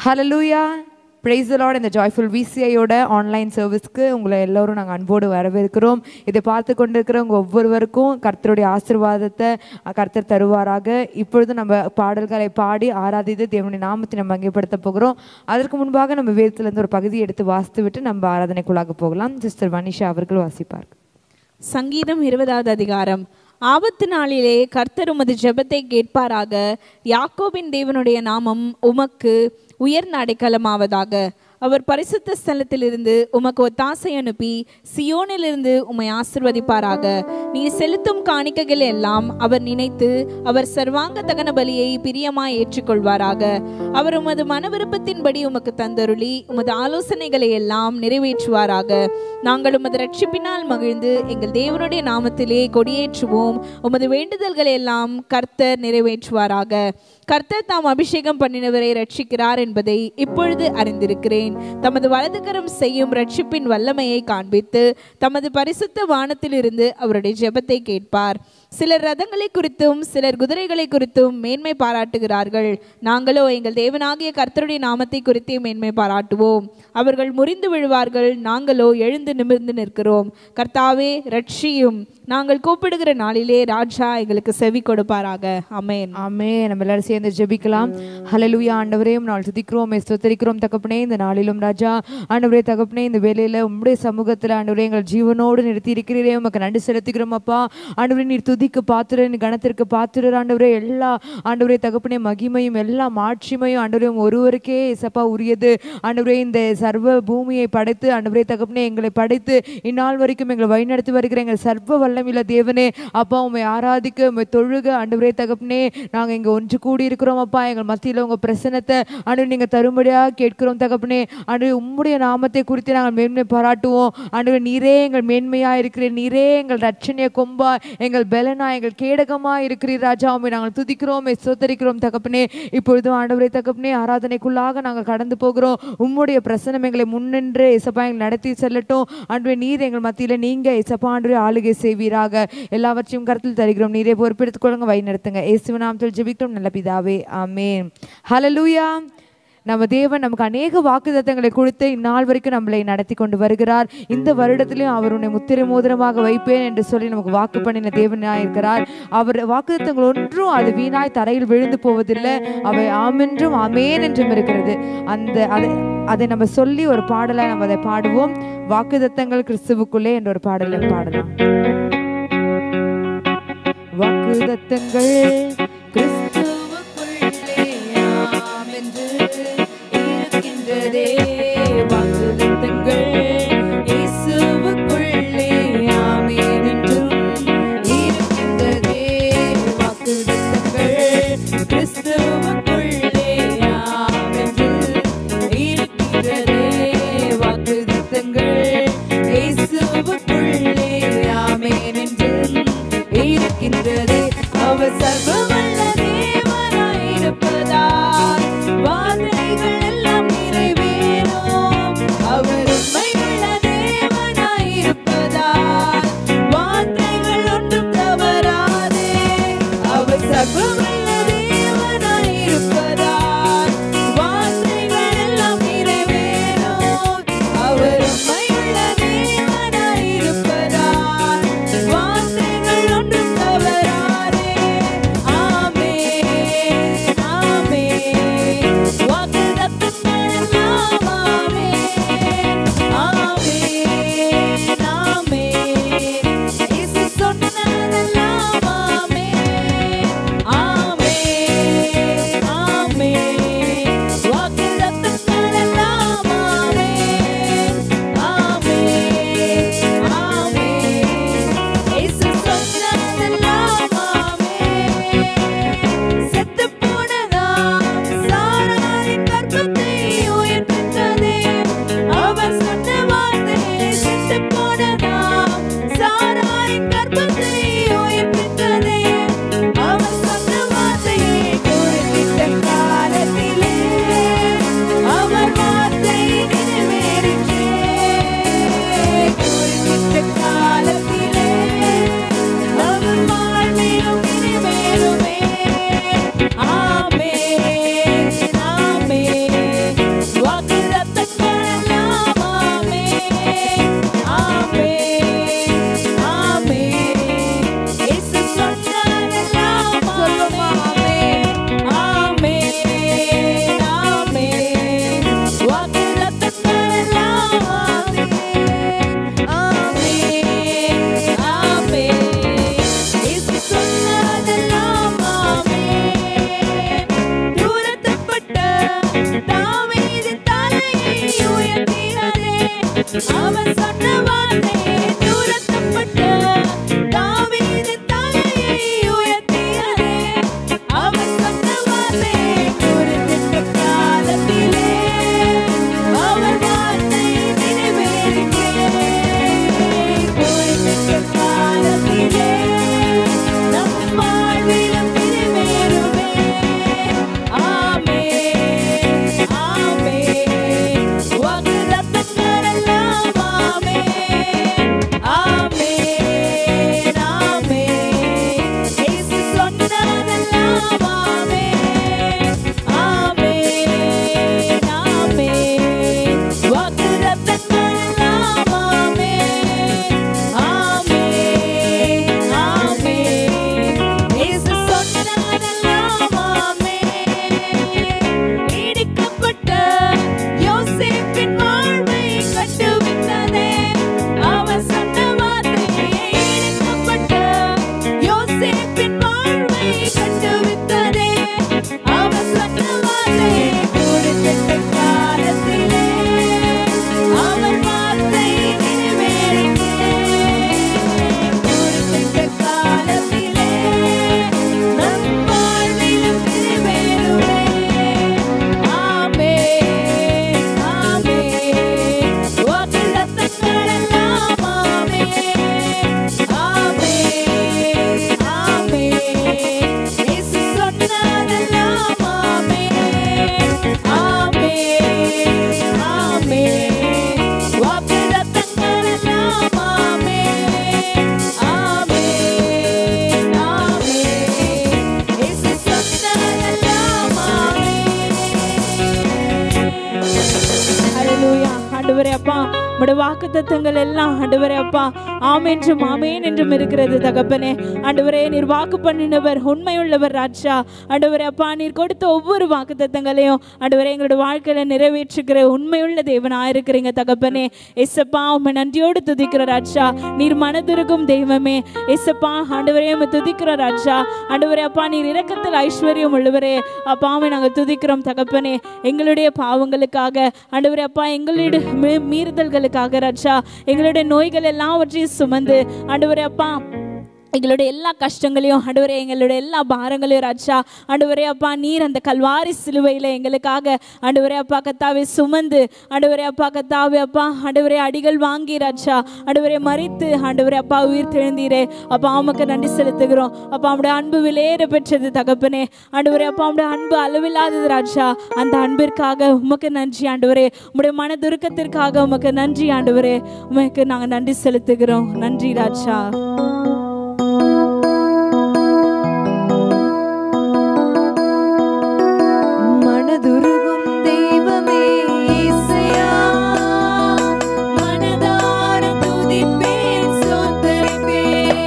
Hallelujah, praise the Lord. இந்த joyful விசிஐயோட online சர்வீஸ்க்கு உங்களை எல்லோரும் நாங்கள் அன்போடு வரவேற்கிறோம். இதை பார்த்து கொண்டிருக்கிறவங்க ஒவ்வொருவருக்கும் கர்த்தருடைய ஆசீர்வாதத்தை கர்த்தர் தருவாராக. இப்பொழுது நம்ம பாடல்களை பாடி ஆராதித்து தேவனுடைய நாமத்தை நம்ம அங்கேப்படுத்த போகிறோம். அதற்கு முன்பாக நம்ம வேதத்திலிருந்து ஒரு பகுதியை எடுத்து வாசித்து விட்டு நம்ம ஆராதனைக்குள்ளாக போகலாம். சிஸ்டர் வனிஷா அவர்கள் வாசிப்பார். சங்கீதம் 20வது அதிகாரம். ஆபத்து நாளிலே கர்த்தர் உமது ஜெபத்தை கேட்பாராக. யாக்கோபின் தேவனுடைய நாமம் உமக்கு உயர்ந்த அடைக்கலமாவதாக. அவர் பரிசுத்த ஸ்தலத்திலிருந்து உமக்கு ஒத்தாசை அனுப்பி சியோனிலிருந்து உம்மை ஆசிர்வதிப்பாராக. நீ செலுத்தும் காணிக்கைகள் எல்லாம் அவர் நினைத்து அவர் சர்வாங்க தகன பலியை பிரியமாய் ஏற்றுக்கொள்வாராக. அவர் உமது மன விருப்பத்தின்படி உமக்கு தந்தருளி உமது ஆலோசனைகளை எல்லாம் நிறைவேற்றுவாராக. நாங்கள் உமது ரட்சிப்பினால் மகிழ்ந்து எங்கள் தேவனுடைய நாமத்திலே கொடியேற்றுவோம். உமது வேண்டுதல்களை எல்லாம் கர்த்தர் நிறைவேற்றுவாராக. கர்த்தர் தாம் அபிஷேகம் பண்ணினவரை ரட்சிக்கிறார் என்பதை இப்பொழுது அறிந்திருக்கிறேன். தமது வலதுகரம் செய்யும் ரட்சிப்பின் வல்லமையை காண்பித்து தமது பரிசுத்த வானத்திலிருந்து அவருடைய ஜெபத்தை கேட்பார். சிலர் ரதங்களை குறித்தும் சிலர் குதிரைகளை குறித்தும் மேன்மை பாராட்டுகிறார்கள். நாங்களோ எங்கள் தேவனாகிய கர்த்தருடைய நாமத்தை குறித்தே மேன்மை பாராட்டுவோம். அவர்கள் முறிந்து விழுவார்கள், நாங்களோ எழுந்து நிமிர்ந்து நிற்கிறோம். கர்த்தாவே ரட்சியும். நாங்கள் கூப்பிடுகிற நாளிலே ராஜா எங்களுக்கு செவி கொடுப்பாராக. ஆமென். ஆமென். நம்ம எல்லாரும் சேர்ந்து ஜெபிக்கலாம். ஹல்லேலூயா. ஆண்டவரே நாள் துதிக்கிறோம், ஸ்தோத்திரிக்கிறோம் தகப்பனே. இந்த நாளிலும் ராஜா ஆண்டவரே தகப்பனே, இந்த வேளையில உம்முடைய சமூகத்தில் ஆண்டவரே எங்கள் ஜீவனோடு நிறுத்தி இருக்கிறீரே, உமக்கு நன்றி செலுத்துகிறோம் அப்பா. ஆண்டவரே நீர் துதிக்கு பாத்திர, நீ கணத்திற்கு பாத்திரர் ஆண்டவரே. எல்லா ஆண்டவரே தகப்பனே மகிமையும் எல்லா மாட்சிமையும் ஆண்டவரே ஒருவருக்கே இசப்பா உரியது. ஆண்டவரே இந்த சர்வ பூமியை படைத்து ஆண்டவரே தகப்பனே எங்களை படைத்து இந்நாள் வரைக்கும் எங்களை வழிநடத்தி வருகிற எங்கள் சர்வ வல்லமையுள்ள தேவனே அப்பா, உம்மை ஆராதிக்க உம்மை தொழுக ஆண்டவரே தகப்பனே நாங்கள் இங்கே ஒன்று கூடி இருக்கிறோம் அப்பா. எங்கள் மத்தியில் உங்கள் பிரசன்னத்தை ஆண்டவரே நீங்கள் தரும்படியாக கேட்கிறோம் தகப்பனே. ஆண்டவரே உம்முடைய நாமத்தை குறித்து நாங்கள் மேன்மை பாராட்டுவோம். ஆண்டவரே நீரே எங்கள் மேன்மையாக இருக்கிறீர், நீரே எங்கள் ரட்சணிய கொம்பா, எங்கள் பலனா, எங்கள் கேடகமாக இருக்கிறீர் ராஜா. உம்மை நாங்கள் துதிக்கிறோம், ஸ்தோத்திரிக்கிறோம் தகப்பனே. இப்பொழுது ஆண்டவரே தகப்பனே ஆராதனைக்குள்ளாக நாங்கள் கடந்து போகிறோம். உம்முடைய பிரசன்னம் எங்களை முன்னின்று இசப்பா எங்களை நடத்தி செல்லட்டும். ஆண்டவரே நீர் எங்கள் மத்தியில் நீங்க இசப்பா ஆண்டவரே ஆளுகை செய்வீராக. எல்லாவற்றையும் கருத்தில் தருகிறோம். நீரே பொறுப்பெடுத்துக் கொள்ளுங்க, வழி நடத்துங்க. இயேசுவின் நாமத்தில் ஜெபிக்கிறோம் நல்ல பிதாவே, ஆமென். ஹல்லேலூயா. நம்ம தேவன் நமக்கு அநேக வாக்குத்தத்தங்களை கொடுத்து இந்நாள் வரைக்கும் நம்மளை நடத்தி கொண்டு வருகிறார். இந்த வருடத்திலும் அவர் உன்னை முத்திரை மோதிரமாக வைப்பேன் என்று சொல்லி நமக்கு வாக்கு பண்ணின தேவனாய் இருக்கிறார். அவர் வாக்குத்தத்தங்கள் ஒன்றும் அது வீணாய் தரையில் விழுந்து போவதில்லை. அவை ஆமென்றும் ஆமேன் என்றும் இருக்கிறது. அதை நம்ம சொல்லி ஒரு பாடலை நம்ம அதை பாடுவோம். வாக்குத்தத்தங்கள் கிறிஸ்துவுக்குள்ளே என்ற ஒரு பாடலை பாடலாம். வாக்குத்தத்தங்கள் கிறிஸ்துவுக்குள்ளே ஆமென்று இருக்கின்றதே. வாக்குத்தத்தங்கள் இயேசுவுக்குள்ளே ஆமென் என்றும் இருக்கின்றதே. வாக்குத்தத்தங்கள் கிறிஸ்துவுக்குள்ளே ஆமென்று இருக்கின்றதே. வாக்குத்தத்தங்கள் இயேசுவுக்குள்ளே ஆமென் என்றும் இருக்கின்றதே. அவர் சர்வவல்ல தேவனாய் இருப்பதால் வார்த்தைகள் எல்லாம் நிறைவேறும். வாக்குத்தத்தங்கள் எல்லாம் ஆண்டவரே அப்பா ஆமென்றும் ஆமென் என்றும் இருக்கிறது தகப்பனே. ஆண்டவரே நீர் வாக்கு பண்ணினவர் உண்மையுள்ளவர் ராஜா. ஆண்டவரே அப்பா நீர் கொடுத்த ஒவ்வொரு வாக்குத்தத்தங்களையும் ஆண்டவரே எங்களோட வாழ்க்கையில நிறைவேற்றுகிற உண்மையுள்ள தேவனாக இருக்கிறீங்க தகப்பனே. எசப்பா உம்மை நன்றியோடு துதிக்கிற ராஜா. நீர் மனதுருகும் தெய்வமே எசப்பா. ஆண்டவரே உம்மை துதிக்கிற ராஜா. ஆண்டவரே அப்பா நீர் இரக்கத்தில் ஐஸ்வர்யம் உள்ளவரே அப்பாவை நாங்கள் துதிக்கிறோம் தகப்பனே. எங்களுடைய பாவங்களுக்காக ஆண்டவரே அப்பா எங்களுடைய மீறுதல்களுக்காக ராஜா எங்களுடைய நோய்கள் எல்லாவற்றையும் சுமந்து ஆண்டவரே அப்பா எங்களுடைய எல்லா கஷ்டங்களையும் ஆண்டவரே எங்களுடைய எல்லா பாரங்களையும் ராஜா ஆண்டவரே அப்பா நீர் அந்த கல்வாரி சிலுவையில் எங்களுக்காக ஆண்டவரே அப்பா கத்தாவை சுமந்து ஆண்டவரே அப்பா கத்தாவை அப்பா ஆண்டவரே அடிகள் வாங்கி ராஜா ஆண்டவரே மறித்து ஆண்டவரே அப்பா உயிர் தெழுந்தீரே அப்பா உமக்கு நன்றி செலுத்துகிறோம். அப்பா அவனுடைய அன்பு விலையேற பெற்றது தகப்பனே. ஆண்டவரே அப்பா அவனுடைய அன்பு அளவில்லாதது ராஜா. அந்த அன்பிற்காக உமக்கு நன்றி ஆண்டவரே. உம்முடைய மனதுருக்கத்திற்காக உமக்கு நன்றி ஆண்டவரே. உமக்கு நாங்கள் நன்றி செலுத்துகிறோம். நன்றி ராஜா. மனதுருகும் தெய்வமே இயேசுயா, மனதார துதிப்பேன் ஸ்தோத்திரிப்பேன்.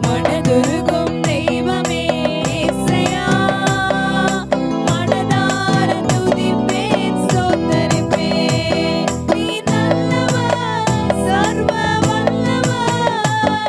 மனதுருகும் தெய்வமே இயேசுயா, மனதார துதிப்பேன் ஸ்தோத்திரிப்பேன். நீ நல்லவர், சர்வ வல்லவர்,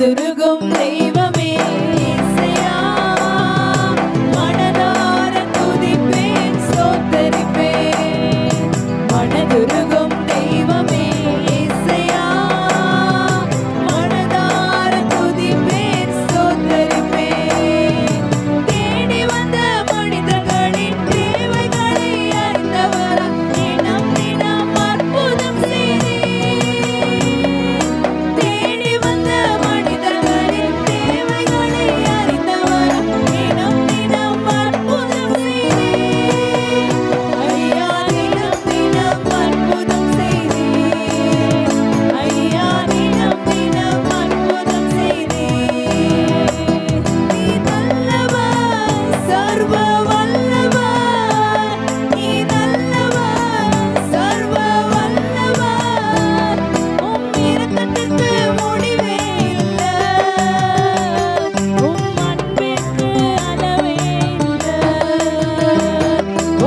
மனதுருகும் தெய்வமே இயேசையா, மனதார துதிப்பேன் ஸ்தோத்தரிப்பேன். மனதுருகும் தெய்வமே இயேசையா, மனதார துதிப்பேன் ஸ்தோத்தரிப்பேன். தேடி வந்த மனிதர்களின் தேவைகளை அறிந்தவர், தினம் தினம் அற்புதம் செய்தீர். தேடி வந்த மனிதர்களின் தேவைகளை அறிந்தவர், தினம் தினம் அற்புதம் செய்தீர். ஐயா தினம் தினம் அற்புதம் செய்தீர். ஐயா தினம் தினம் அற்புதம் செய்தீர். நீ நல்லவர், சர்வ வல்லவர். நீ நல்லவர், சர்வ வல்லவர். உம் இரக்கத்திற்கு முடிவே இல்லை, உம் அன்பிற்கு அளவே இல்லை.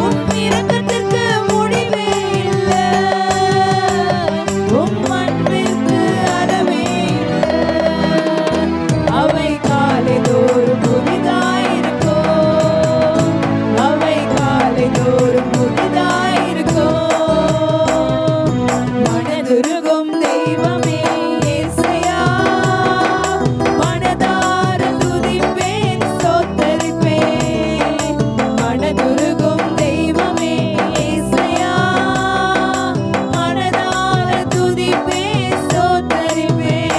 உம் இரக்கத்திற்கு முடிவே இல்லை, உம் அன்பிற்கு அளவே இல்லை. அவை காலைதோறும் புதிதாயிருக்கும், அவை காலைதோறும் புதிதாயிருக்கும். மனதுருகும் தெய்வமே இயேசையா, மனதார துதிப்பேன் ஸ்தோத்தரிப்பேன். மனதுருகும் தெய்வமே இயேசையா, மனதார துதிப்பேன் ஸ்தோத்தரிப்பேன்.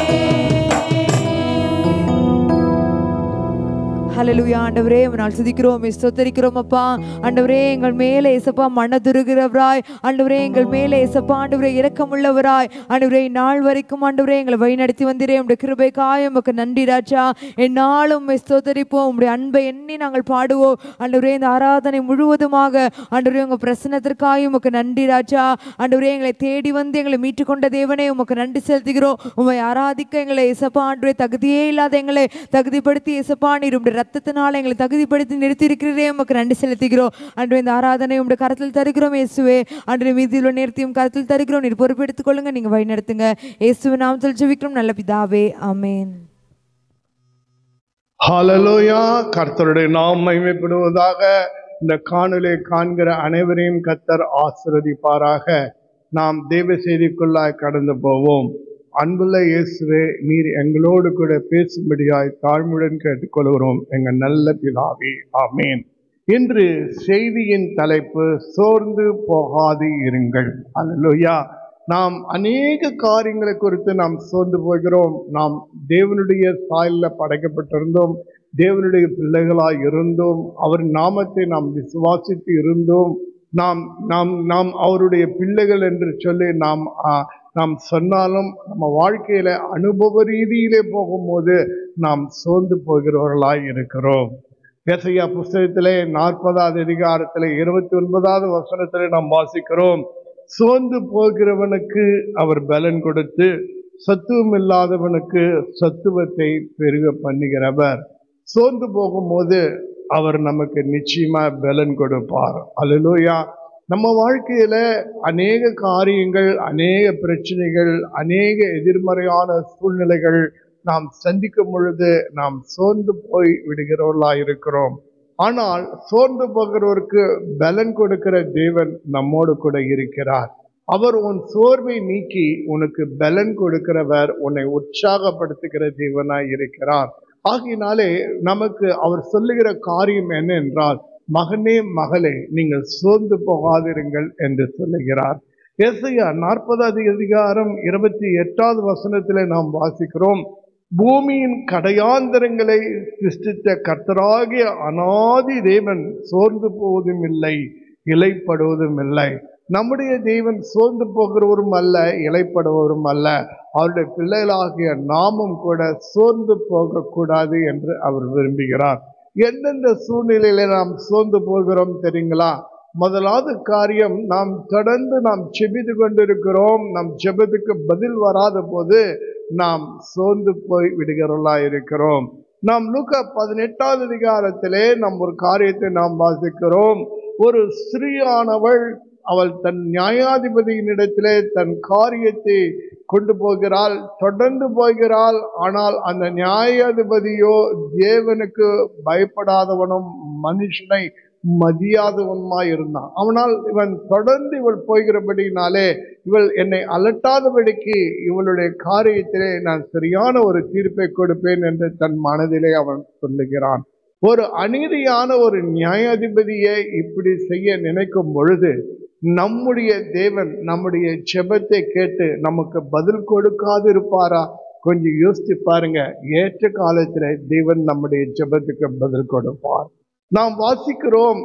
ஹல்லேலூயா. ஆண்டவரே நாள் துதிக்கிறோம், ஸ்தோத்தரிக்கிறோம் அப்பா. ஆண்டவரே எங்கள் மேலே ஏசப்பா மனதுருகிறவராய், ஆண்டவரே எங்கள் மேலே ஏசப்பா ஆண்டவரே இரக்கமுள்ளவராய், ஆண்டவரே நாள் வரைக்கும் ஆண்டவரே எங்களை வழிநடத்தி வந்தீரே. உம்முடைய கிருபைக்காய் உமக்கு நன்றி ராஜா. என்னாலும் ஸ்தோத்தரிப்போம், உம்முடைய அன்பை எண்ணி நாங்கள் பாடுவோம். ஆண்டவரே இந்த ஆராதனை முழுவதுமாக ஆண்டவரே உங்க பிரசன்னத்திற்காய் உமக்கு நன்றி ராஜா. ஆண்டவரே எங்களை தேடி வந்து எங்களை மீட்டுக்கொண்ட தேவனே உமக்கு நன்றி செலுத்துகிறோம். உம்மை ஆராதிக்க எங்களை ஏசப்பா ஆண்டவரே தகுதியே இல்லாத எங்களை தகுதிப்படுத்தி ஏசப்பா நீர் உம்முடைய ரத்தத்தினால எங்களை தகுதிப்படுத்தி நிறுத்தி இருக்கிறீரே, உமக்கு நன்றி செலுத்துகிறோம். ஆண்டவரே இந்த ஆராதனை உம்முடைய கரத்தில் தருகிறோம் இயேசுவே. ஆண்டவரே மீதியுள்ள நேரத்தையும் கரத்தில் தருகிறோம், நீர் பொறுப்பெடுத்துக் கொள்ளுங்க, நீங்க வழி நடத்துங்க. இயேசுவின் நாமத்தில் ஜெபிக்கிறோம் நல்ல பிதாவே, ஆமென். ஹல்லேலூயா. கர்த்தருடைய நாமம் மகிமைப்படுவதாக. இந்த காணொளியை காண்கிற அனைவரையும் கர்த்தர் ஆசீர்வதிப்பாராக. நாம் தேவ செய்திக்குள்ளாய் கடந்து போவோம். அன்புள்ள இயேசுவே, நீர் எங்களோடு கூட பேசும்படியாய் தாழ்மையுடன் கேட்டுக்கொள்கிறோம் எங்கள் நல்ல பிதாவே, ஆமென். இன்று செய்தியின் தலைப்பு சோர்ந்து போகாது இருங்கள். அல்லேலூயா. நாம் அநேக காரியங்களை குறித்து நாம் சோர்ந்து போகிறோம். நாம் தேவனுடைய சாயலில் படைக்கப்பட்டிருந்தோம், தேவனுடைய பிள்ளைகளாய் இருந்தோம், அவர் நாமத்தை நாம் விசுவாசித்து இருந்தோம். நாம் அவருடைய பிள்ளைகள் என்று சொல்லி நாம் சொன்னாலும் நம்ம வாழ்க்கையில அனுபவ ரீதியிலே போகும்போது நாம் சோர்ந்து போகிறவர்களாய் இருக்கிறோம். ஏசாயா புஸ்தகத்திலே 40வது அதிகாரத்திலே 29வது வசனத்திலே நாம் வாசிக்கிறோம், சோர்ந்து போகிறவனுக்கு அவர் பலன் கொடுத்து சத்துவம் இல்லாதவனுக்கு சத்துவத்தை பெருக பண்ணுகிறவர். சோர்ந்து போகும்போது அவர் நமக்கு நிச்சயமா பலன் கொடுப்பார். அல்லேலூயா. நம்ம வாழ்க்கையில அநேக காரியங்கள், அநேக பிரச்சனைகள், அநேக எதிர்மறையான சூழ்நிலைகள் நாம் சந்திக்கும் பொழுது நாம் சோர்ந்து போய் விடுகிறவர்களாய் இருக்கிறோம். ஆனால் சோர்ந்து போகிறவருக்கு பலன் கொடுக்கிற தேவன் நம்மோடு கூட இருக்கிறார். அவர் உன் சோர்வை நீக்கி உனக்கு பலன் கொடுக்கிறவர், உன்னை உற்சாகப்படுத்துகிற தேவனாய் இருக்கிறார். ஆகையினாலே நமக்கு அவர் சொல்லுகிற காரியம் என்ன என்றால், மகனே மகளே நீங்கள் சோர்ந்து போகாதிருங்கள் என்று சொல்லுகிறார். ஏசாயா 40வது அதிகாரம் 28வது வசனத்திலே நாம் வாசிக்கிறோம், பூமியின் கடையாந்தரங்களை சிருஷ்டித்த கர்த்தராகிய அநாதி தேவன் சோர்ந்து போவதும் இல்லை, இளைப்படுவதும் இல்லை. நம்முடைய தேவன் சோர்ந்து போகிறவரும் அல்ல, இளைப்படுவரும் அல்ல. அவருடைய பிள்ளைகளாகிய நாமும் கூட சோர்ந்து போகக்கூடாது என்று அவர் விரும்புகிறார். எந்தெந்த சூழ்நிலையில நாம் சோர்ந்து போகிறோம் தெரியுங்களா? முதலாவது காரியம், நாம் தொடர்ந்து செபித்து கொண்டிருக்கிறோம், நம் ஜெபத்துக்கு பதில் வராத போது நாம் சோர்ந்து போய் விடுகிறவர்களா இருக்கிறோம். நாம் லூக்கா 18வது அதிகாரத்திலே ஒரு காரியத்தை நாம் வாசிக்கிறோம். ஒரு ஸ்திரீயானவள், அவள் தன் நியாயாதிபதியினிடத்திலே தன் காரியத்தை கொண்டு போகிறாள், தொடர்ந்து போகிறாள். ஆனால் அந்த நியாயாதிபதியோ தேவனுக்கு பயப்படாதவனும் மனுஷனை மதியாதவனுமாய் இருந்தான். அவனால் இவன் தொடர்ந்து இவள் போகிறபடினாலே இவள் என்னை அலட்டாதபடிக்கு இவளுடைய காரியத்திலே நான் சரியான ஒரு தீர்ப்பை கொடுப்பேன் என்று தன் மனதிலே அவன் சொல்லுகிறான். ஒரு அநீதியான ஒரு நியாயாதிபதியை இப்படி செய்ய நினைக்கும் பொழுது நம்முடைய தேவன் நம்முடைய ஜெபத்தை கேட்டு நமக்கு பதில் கொடுக்காது இருப்பாரா? கொஞ்சம் யோசித்து பாருங்க. ஏற்ற காலத்தில் தேவன் நம்முடைய ஜெபத்துக்கு பதில் கொடுப்பார். நாம் வாசிக்கிறோம்,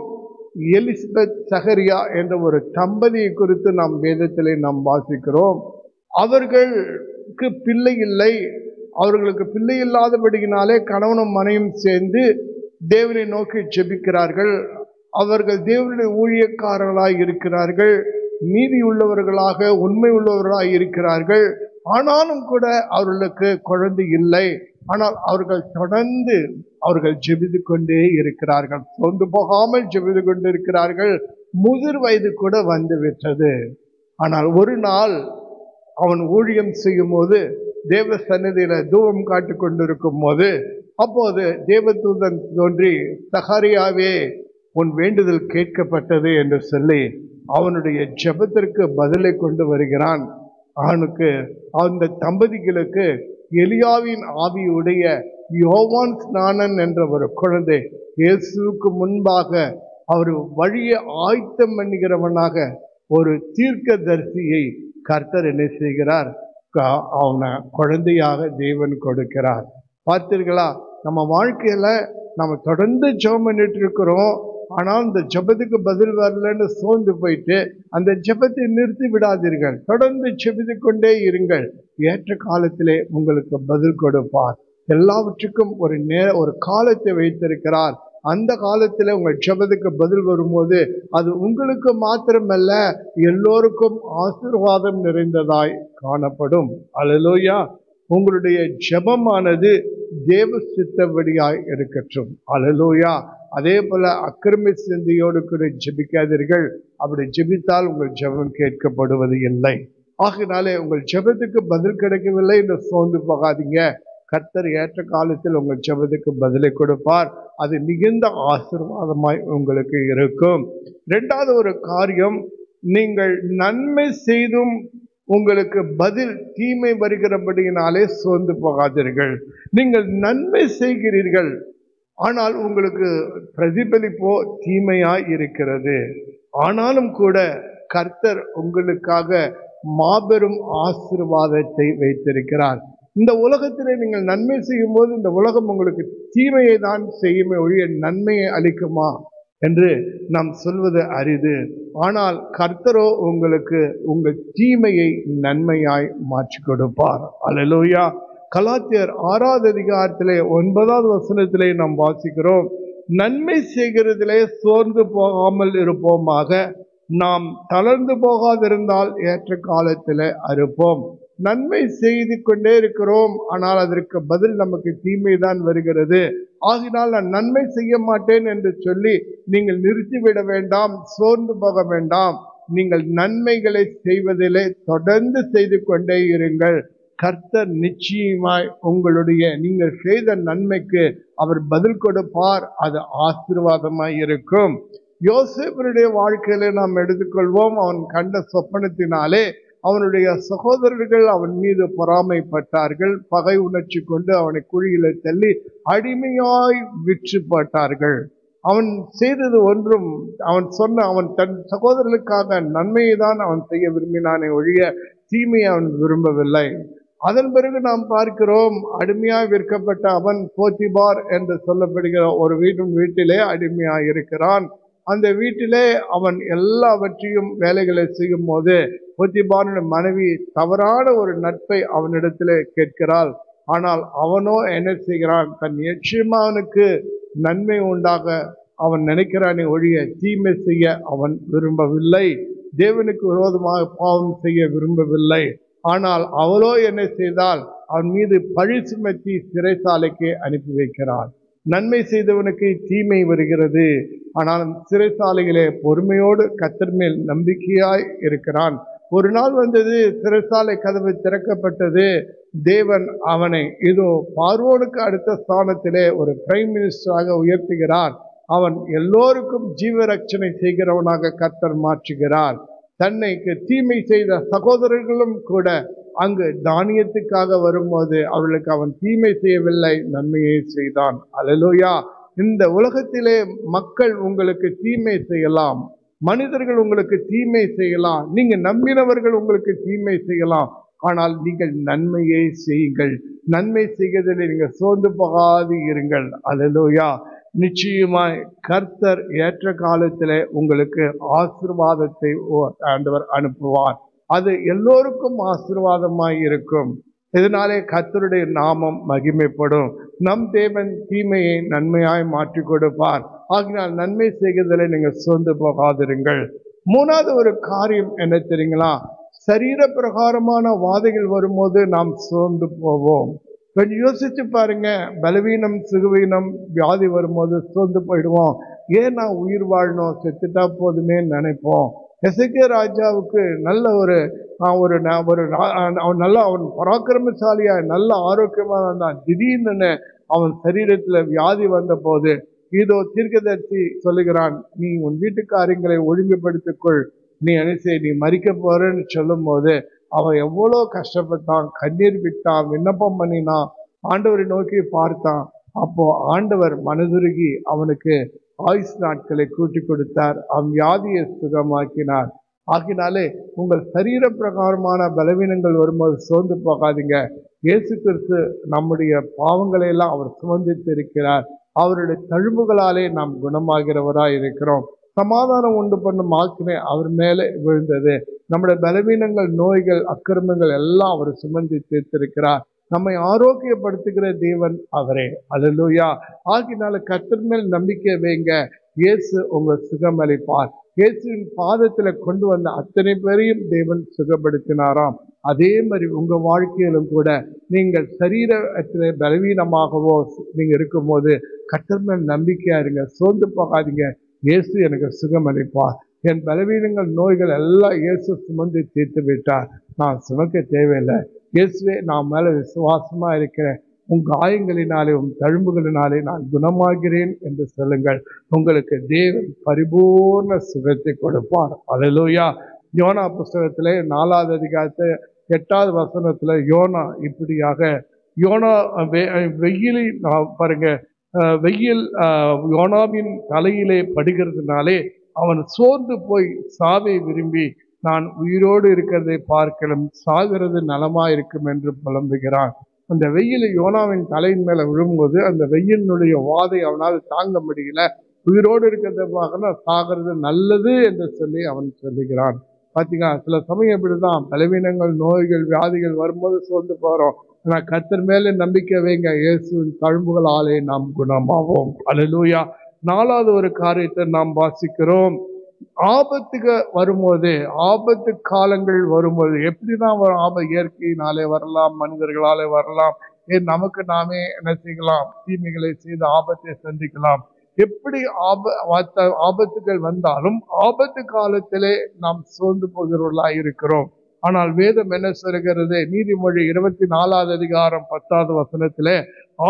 எலிசபெத் சகரியா என்ற ஒரு தம்பதியை குறித்து நாம் வேதத்திலே நாம் வாசிக்கிறோம். அவர்களுக்கு பிள்ளை இல்லை. அவர்களுக்கு பிள்ளை இல்லாதபடியினாலே கணவனும் மனையும் சேர்ந்து தேவனை நோக்கி ஜெபிக்கிறார்கள். அவர்கள் தேவனுடைய ஊழியக்காரர்களாய் இருக்கிறார்கள், நீதி உள்ளவர்களாக உண்மை உள்ளவர்களாய் இருக்கிறார்கள். ஆனாலும் கூட அவர்களுக்கு குழந்தை இல்லை. ஆனால் அவர்கள் தொடர்ந்து ஜெபித்து கொண்டே இருக்கிறார்கள், சொந்து போகாமல் ஜெபித்து கொண்டு இருக்கிறார்கள். முதிர் வயது கூட வந்து விட்டது. ஆனால் ஒரு நாள் அவன் ஊழியம் செய்யும் போது, தேவ சந்நிதியில தூபம் காட்டி கொண்டிருக்கும் போது, அப்போது தேவதூதன் தோன்றி, சகரியாவே உன் வேண்டுதல் கேட்கப்பட்டது என்று சொல்லி அவனுடைய ஜெபத்திற்கு பதிலை கொண்டு வருகிறான். அவனுக்கு அந்த தம்பதிகளுக்கு எலியாவின் ஆவியுடைய யோவான் ஸ்நானன் என்ற ஒரு குழந்தை இயேசுவுக்கு முன்பாக அவர் வழியை ஆயத்தம் பண்ணுகிறவனாக ஒரு தீர்க்கதரிசியை கர்த்தர் என்ன செய்கிறார்? அவனை குழந்தையாக தேவன் கொடுக்கிறார். பார்த்தீர்களா? நம்ம வாழ்க்கையில நம்ம தொடர்ந்து ஜெபம் பண்ணிட்டு இருக்கிறோம். ஆனால் இந்த ஜெபத்துக்கு பதில் வரலன்னு சோர்ந்து போயிட்டு அந்த ஜெபத்தை நிறுத்தி விடாதீர்கள். தொடர்ந்து ஜெபித்து கொண்டே இருங்கள். ஏற்ற காலத்திலே உங்களுக்கு பதில் கொடுப்பார். எல்லாவற்றுக்கும் ஒரு காலத்தை வைத்திருக்கிறார். அந்த காலத்தில் உங்கள் ஜெபத்துக்கு பதில் வரும்போது அது உங்களுக்கு மாத்திரமல்ல, எல்லோருக்கும் ஆசீர்வாதம் நிறைந்ததாய் காணப்படும். அல்லேலூயா. உங்களுடைய ஜெபமானது தேவ சித்தப்படியாய் இருக்கட்டும். அல்லேலூயா. அதே போல அக்கிரம சிந்தையோடு கூட ஜெபிக்காதீர்கள். அப்படி ஜெபித்தால் உங்கள் ஜெபம் கேட்கப்படுவது இல்லை. ஆகினாலே உங்கள் ஜெபத்துக்கு பதில் கிடைக்கவில்லை என்று சோர்ந்து போகாதீங்க. கர்த்தர் ஏற்ற காலத்தில் உங்கள் ஜெபத்துக்கு பதிலை கொடுப்பார். அது மிகுந்த ஆசீர்வாதமாய் உங்களுக்கு இருக்கும். இரண்டாவது ஒரு காரியம், நீங்கள் நன்மை செய்தும் உங்களுக்கு பதில் தீமை வருகிறபடியினாலே சோர்ந்து போகாதீர்கள். நீங்கள் நன்மை செய்கிறீர்கள், ஆனால் உங்களுக்கு பிரதிபலிப்போ தீமையாய் இருக்கிறது. ஆனாலும் கூட கர்த்தர் உங்களுக்காக மாபெரும் ஆசீர்வாதத்தை வைத்திருக்கிறார். இந்த உலகத்திலே நீங்கள் நன்மை செய்யும் போது இந்த உலகம் உங்களுக்கு தீமையை தான் செய்யுமே ஒழிய நன்மையை அளிக்குமா என்று நாம் சொல்வது அரிது. ஆனால் கர்த்தரோ உங்களுக்கு உங்கள் தீமையை நன்மையாய் மாற்றி கொடுப்பார். அல்லேலூயா. கலாத்தியர் 6வது அதிகாரத்திலே 9வது வசனத்திலே நாம் வாசிக்கிறோம், நன்மை செய்கிறதிலே சோர்ந்து போகாமல் இருப்போமாக, நாம் தளர்ந்து போகாதிருந்தால் ஏற்ற காலத்திலே அறுப்போம். நன்மை செய்து கொண்டே இருக்கிறோம், ஆனால் அதற்கு பதில் நமக்கு தீமை தான் வருகிறது. ஆகினால் நான் நன்மை செய்ய மாட்டேன் என்று சொல்லி நீங்கள் நிறுத்திவிட வேண்டாம், சோர்ந்து போக வேண்டாம். நீங்கள் நன்மைகளை செய்வதிலே தொடர்ந்து செய்து கொண்டே இருங்கள். கர்த்தர் நிச்சயமாய் உங்களுடைய நீங்கள் செய்த நன்மைக்கு அவர் பதில் கொடுப்பார். அது ஆசீர்வாதமாய் இருக்கும். யோசேப்பினுடைய வாழ்க்கையில நாம் எடுத்துக்கொள்வோம். அவன் கண்ட சொப்பனத்தினாலே அவனுடைய சகோதரர்கள் அவன் மீது பொறாமைப்பட்டார்கள். பகை உணர்ச்சி கொண்டு அவனை குழியில தள்ளி அடிமையாய் விற்று போட்டார்கள். அவன் செய்தது ஒன்றும், அவன் தன் சகோதரர்களுக்காக நன்மையை தான் அவன் செய்ய விரும்பினானே ஒழிய தீமையை அவன் விரும்பவில்லை. அதன் பிறகு நாம் பார்க்கிறோம், அடிமையாய் விற்கப்பட்ட அவன் போத்திபார் என்று சொல்லப்படுகிற ஒரு வீட்டிலே அடிமையாய் இருக்கிறான். அந்த வீட்டிலே அவன் எல்லாவற்றையும் வேலைகளை செய்யும் போது போத்திபாரின் மனைவி தவறான ஒரு நட்பை அவனிடத்திலே கேட்கிறாள். ஆனால் அவனோ என்ன செய்கிறான்? தன் எஜமானுக்கு நன்மை உண்டாக அவன் நினைக்கிறானே ஒழிய தீமை செய்ய அவன் விரும்பவில்லை. தேவனுக்கு விரோதமாக பாவம் செய்ய விரும்பவில்லை. ஆனால் அவளோ என்ன செய்தால் அவன் மீது பழி சுமத்தி சிறைசாலைக்கு அனுப்பி வைக்கிறாள். நன்மை செய்தவனுக்கு தீமை வருகிறது. ஆனால் சிறைசாலையிலே பொறுமையோடு கர்த்தர் மேல் நம்பிக்கையாய் இருக்கிறான். ஒரு நாள் வந்தது, சிறைசாலை கதவு திறக்கப்பட்டது. தேவன் அவனை இதோ பார்வோனுக்கு அடுத்த ஸ்தானத்திலே ஒரு பிரைம் மினிஸ்டராக உயர்த்துகிறார். அவன் எல்லோருக்கும் ஜீவரட்சணை செய்கிறவனாக கர்த்தர் மாற்றுகிறார். தன்னைக்கு தீமை செய்த சகோதரர்களும் கூட அங்கு தானியத்துக்காக வரும்போது அவர்களுக்கு அவன் தீமை செய்யவில்லை, நன்மையை செய்தான். அல்லேலூயா. இந்த உலகத்திலே மக்கள் உங்களுக்கு தீமை செய்யலாம், மனிதர்கள் உங்களுக்கு தீமை செய்யலாம், நீங்க நம்பினவர்கள் உங்களுக்கு தீமை செய்யலாம். ஆனால் நீங்கள் நன்மையை செய்யுங்கள். நன்மை செய்வதில் நீங்கள் சோர்ந்து போகாது இருங்கள். அல்லேலூயா. நிச்சயமாய் கர்த்தர் ஏற்ற காலத்திலே உங்களுக்கு ஆசீர்வாதத்தை ஆண்டவர் அனுப்புவார். அது எல்லோருக்கும் ஆசீர்வாதமாய் இருக்கும். இதனாலே கர்த்தருடைய நாமம் மகிமைப்படும். நம் தேவன் தீமையை நன்மையாய் மாற்றி கொடுப்பார். ஆகினால் நன்மை செய்வதில் நீங்கள் சோர்ந்து போகாதிருங்கள். மூணாவது ஒரு காரியம் என்ன தெரியுங்களா? சரீர பிரகாரமான வாதைகள் வரும்போது நாம் சோர்ந்து போவோம். கொஞ்சம் யோசிச்சு பாருங்க. பலவீனம், சுகவீனம், வியாதி வரும்போது சோர்ந்து போயிடுவோம். ஏன் நான் உயிர் வாழணும், செத்துட்டா போதுமே நினைப்போம். எசேக்கியா ராஜாவுக்கு நல்ல அவன் பராக்கிரமசாலியா நல்ல ஆரோக்கியமா இருந்தான். திடீர்னு அவன் சரீரத்துல வியாதி வந்த போது இதோ தீர்க்கதரிசி சொல்லுகிறான், நீ உன் வீட்டுக்காரியங்களை ஒழுங்குபடுத்திக்கொள், நீ நீ மறிக்க போறன்னு சொல்லும் போது அவன் எவ்வளோ கஷ்டப்பட்டான், கண்ணீர் விட்டான், விண்ணப்பம் பண்ணினான், ஆண்டவரை நோக்கி பார்த்தான். அப்போ ஆண்டவர் மனதுருகி அவனுக்கு ஆயுஸ் நாட்களை கூட்டி கொடுத்தார், அவன் வியாதியை சுகமாக்கினார். ஆகினாலே உங்கள் சரீர பிரகாரமான பலவீனங்கள் வரும்போது சோர்ந்து போகாதீங்க. இயேசு கிறிஸ்து நம்முடைய பாவங்களை எல்லாம் அவர் சுமந்தித்து இருக்கிறார். அவருடைய தழும்புகளாலே நாம் குணமாகிறவராய் இருக்கிறோம். சமாதானம் உண்டு பண்ணும் ஆக்கினை அவர் மேலே விழுந்தது. நம்முடைய பலவீனங்கள், நோய்கள், அக்கிரமங்கள் எல்லாம் அவர் சுமந்து தீர்த்திருக்கிறார். நம்மை ஆரோக்கியப்படுத்துகிற தேவன் அவரே. அல்லேலூயா. ஆகினால கர்த்தர் மேல் நம்பிக்கை வைங்க. இயேசு உங்கள் சுகமளிப்பார். இயேசுவின் பாதத்துல கொண்டு வந்த அத்தனை பேரையும் தேவன் சுகப்படுத்தினாராம். அதே மாதிரி உங்க வாழ்க்கையிலும் கூட நீங்கள் சரீரத்திலே பலவீனமாகவோ நீங்க இருக்கும்போது கர்த்தர் மேல் நம்பிக்கையா இருங்க, சோர்ந்து போகாதீங்க. இயேசு எனக்கு சுகமளிப்பார். என் பலவீனங்கள், நோய்கள் எல்லாம் இயேசு சுமந்து தீர்த்து விட்டார். நான் சுமக்க தேவையில்லை. இயேசுவே நான் மேல விசுவாசமா இருக்கிறேன். உன் காயங்களினாலே, உன் தழும்புகளினாலே நான் குணமாகிறேன் என்று சொல்லுங்கள். உங்களுக்கு தேவன் பரிபூர்ண சுகத்தை கொடுப்பார். அல்லேலூயா. யோனா புஸ்தகத்திலே 4வது அதிகாரத்தை 8வது வசனத்துல யோனா இப்படியாக, யோனா வெயிலில் பாருங்க, வெயில் யோனாவின் தலையிலே படுகிறதுனாலே அவன் சோர்ந்து போய் சாவை விரும்பி, நான் உயிரோடு இருக்கிறதை பார்க்கலாம், சாகிறது நலமா இருக்கும் என்று புலம்புகிறான். அந்த வெயில் யோனாவின் தலையின் மேல விழும்போது அந்த வெயிலினுடைய வாதை அவனால் தாங்க முடியல. உயிரோடு இருக்கிறத பார்க்கணும், சாகிறது நல்லது என்று சொல்லி அவன் சொல்லுகிறான். பாத்தீங்களா, சில சமயம் இப்படிதான் பலவீனங்கள், நோய்கள், வியாதிகள் வரும்போது சோர்ந்து போறோம். ஆனா கர்த்தர் மேல நம்பிக்கை வைங்க. இயேசுவின் தழும்புகளாலே நாம் குணமாவோம். அல்லேலூயா. 4வது ஒரு காரியத்தை நாம் வாசிக்கிறோம். ஆபத்துக்கு வரும்போது, ஆபத்து காலங்கள் வரும்போது எப்படிதான் வரும்? இயற்கையினாலே வரலாம், மனிதர்களாலே வரலாம், நமக்கு நாமே என்ன செய்யலாம்? தீமைகளை செய்து ஆபத்தை சந்திக்கலாம். எப்படி ஆபத்துகள் வந்தாலும் ஆபத்து காலத்திலே நாம் சோர்ந்து போகிறவர்களாக இருக்கிறோம். ஆனால் வேதம் என்ன சொல்கிறது? நீதிமொழி 24வது அதிகாரம் 10வது வசனத்திலே,